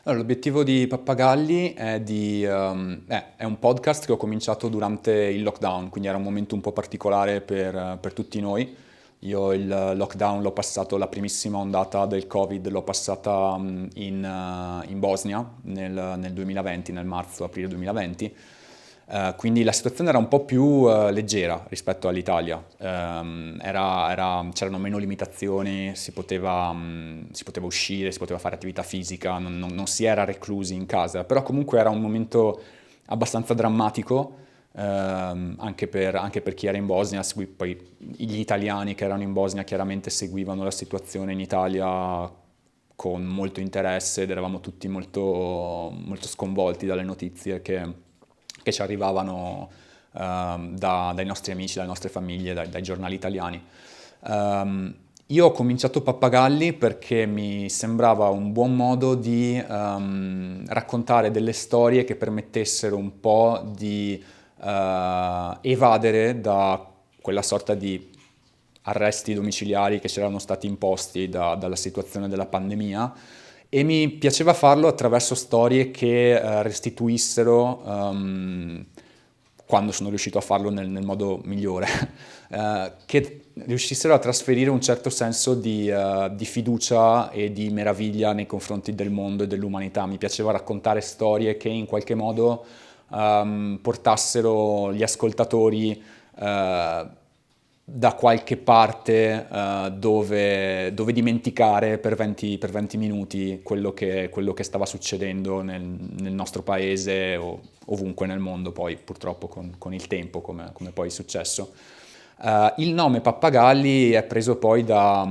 Allora, l'obiettivo di Pappagalli è un podcast che ho cominciato durante il lockdown, quindi era un momento un po' particolare per tutti noi. Io il lockdown l'ho passato, la primissima ondata del Covid l'ho passata in Bosnia nel 2020, nel marzo-aprile 2020. Quindi la situazione era un po' più leggera rispetto all'Italia. C'erano meno limitazioni, si poteva uscire, si poteva fare attività fisica, non si era reclusi in casa, però comunque era un momento abbastanza drammatico, anche per chi era in Bosnia. Poi gli italiani che erano in Bosnia chiaramente seguivano la situazione in Italia con molto interesse ed eravamo tutti molto, molto sconvolti dalle notizie che ci arrivavano dai nostri amici, dalle nostre famiglie, dai giornali italiani. Io ho cominciato Pappagalli perché mi sembrava un buon modo di raccontare delle storie che permettessero un po' di evadere da quella sorta di arresti domiciliari che c'erano stati imposti dalla situazione della pandemia, e mi piaceva farlo attraverso storie che restituissero, quando sono riuscito a farlo nel modo migliore, che riuscissero a trasferire un certo senso di fiducia e di meraviglia nei confronti del mondo e dell'umanità. Mi piaceva raccontare storie che in qualche modo portassero gli ascoltatori da qualche parte dove dimenticare per 20 minuti quello che stava succedendo nel nostro paese o ovunque nel mondo, poi purtroppo con il tempo, come poi è successo. Il nome Pappagalli è preso poi da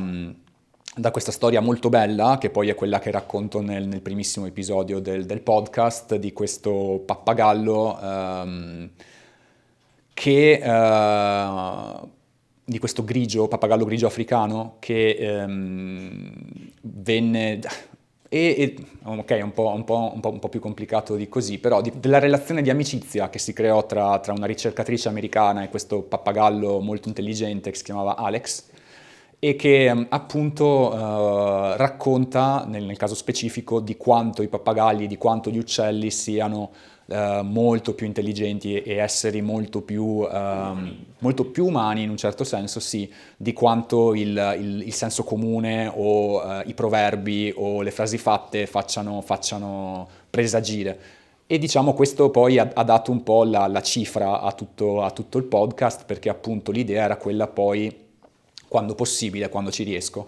questa storia molto bella, che poi è quella che racconto nel primissimo episodio del podcast, di questo pappagallo che di questo pappagallo grigio africano che venne. Ok, è un po' più complicato di così, però della relazione di amicizia che si creò tra una ricercatrice americana e questo pappagallo molto intelligente che si chiamava Alex, e che appunto racconta, nel caso specifico, di quanto i pappagalli, di quanto gli uccelli siano molto più intelligenti e esseri molto più umani in un certo senso, sì, di quanto il senso comune o i proverbi o le frasi fatte facciano presagire. E diciamo questo poi ha dato un po' la cifra a tutto il podcast, perché appunto l'idea era quella poi, quando possibile, quando ci riesco,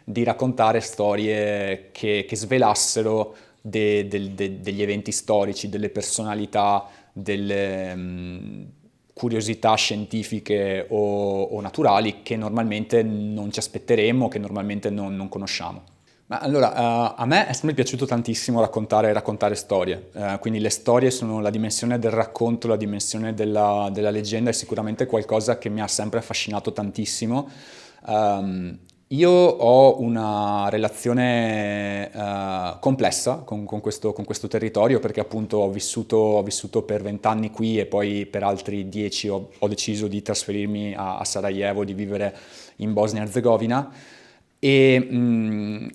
di raccontare storie che svelassero degli eventi storici, delle personalità, delle curiosità scientifiche o naturali che normalmente non ci aspetteremmo, che normalmente non conosciamo. Ma allora, a me è sempre piaciuto tantissimo raccontare storie. Quindi le storie sono la dimensione del racconto, la dimensione della leggenda, è sicuramente qualcosa che mi ha sempre affascinato tantissimo. Io ho una relazione complessa con questo territorio, perché appunto ho vissuto per 20 anni qui e poi per altri 10 ho deciso di trasferirmi a Sarajevo, di vivere in Bosnia e Herzegovina. E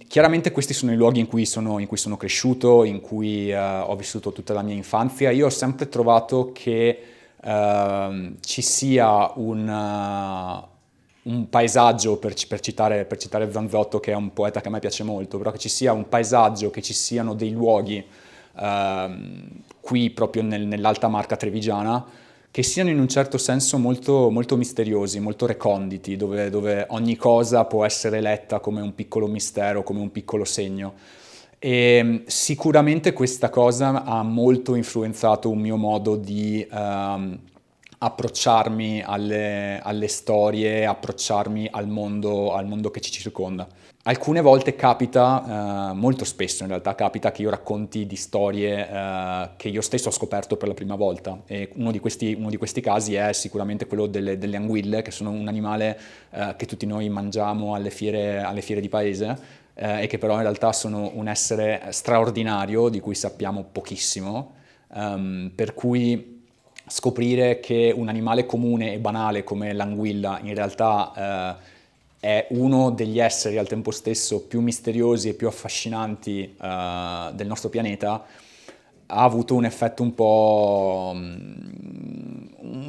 chiaramente questi sono i luoghi in cui sono cresciuto, in cui ho vissuto tutta la mia infanzia. Io ho sempre trovato che ci sia un paesaggio, per citare Zanzotto, che è un poeta che a me piace molto, però che ci sia un paesaggio, che ci siano dei luoghi qui proprio nell'Alta Marca Trevigiana, che siano in un certo senso molto, molto misteriosi, molto reconditi, dove ogni cosa può essere letta come un piccolo mistero, come un piccolo segno. E sicuramente questa cosa ha molto influenzato un mio modo di approcciarmi alle storie, approcciarmi al mondo che ci circonda. Alcune volte capita, molto spesso in realtà capita, che io racconti di storie che io stesso ho scoperto per la prima volta, e uno di questi casi è sicuramente quello delle anguille, che sono un animale che tutti noi mangiamo alle fiere di paese, e che però in realtà sono un essere straordinario di cui sappiamo pochissimo, per cui scoprire che un animale comune e banale come l'anguilla in realtà è uno degli esseri al tempo stesso più misteriosi e più affascinanti del nostro pianeta, ha avuto un effetto un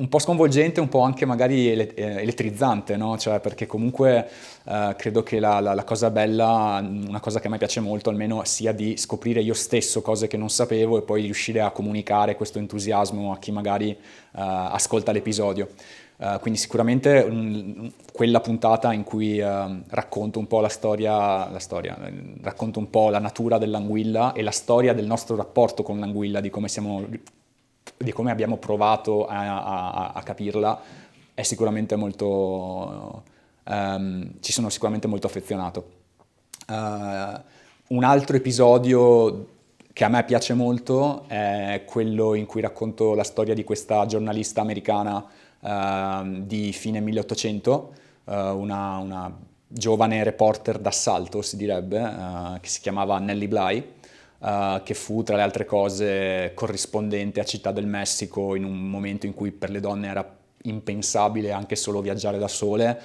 po' sconvolgente, un po' anche magari elettrizzante, no? Cioè, perché comunque credo che la cosa bella, una cosa che a me piace molto almeno, sia di scoprire io stesso cose che non sapevo e poi riuscire a comunicare questo entusiasmo a chi magari ascolta l'episodio. Quindi sicuramente quella puntata in cui racconto un po' racconto un po' la natura dell'anguilla e la storia del nostro rapporto con l'anguilla, di come abbiamo provato a capirla, è sicuramente molto, ci sono sicuramente molto affezionato. Un altro episodio che a me piace molto è quello in cui racconto la storia di questa giornalista americana di fine 1800, una giovane reporter d'assalto, si direbbe, che si chiamava Nellie Bly, che fu tra le altre cose corrispondente a Città del Messico in un momento in cui per le donne era impensabile anche solo viaggiare da sole,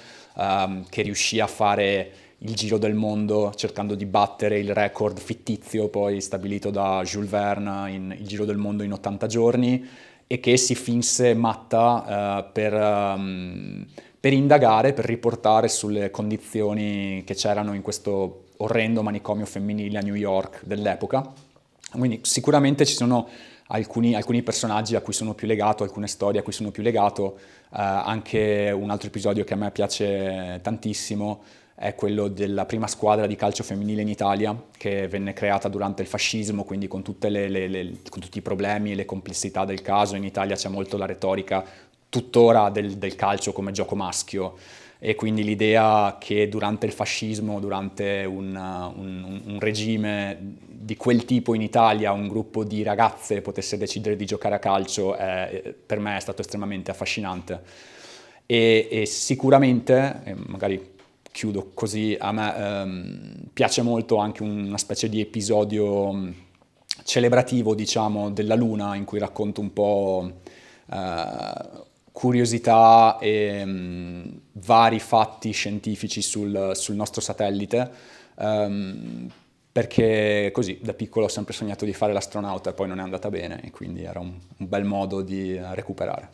che riuscì a fare il giro del mondo cercando di battere il record fittizio poi stabilito da Jules Verne il giro del mondo in 80 giorni e che si finse matta per indagare, per riportare sulle condizioni che c'erano in questo orrendo manicomio femminile a New York dell'epoca. Quindi sicuramente ci sono alcuni personaggi a cui sono più legato, alcune storie a cui sono più legato, anche un altro episodio che a me piace tantissimo è quello della prima squadra di calcio femminile in Italia, che venne creata durante il fascismo, quindi con tutti i problemi e le complessità del caso. In Italia c'è molto la retorica tuttora del calcio come gioco maschio, e quindi l'idea che durante il fascismo, durante un regime di quel tipo in Italia, un gruppo di ragazze potesse decidere di giocare a calcio, per me è stato estremamente affascinante. E sicuramente, magari chiudo così, a me piace molto anche una specie di episodio celebrativo, diciamo, della Luna, in cui racconto un po' curiosità e vari fatti scientifici sul nostro satellite, perché così da piccolo ho sempre sognato di fare l'astronauta e poi non è andata bene, e quindi era un bel modo di recuperare.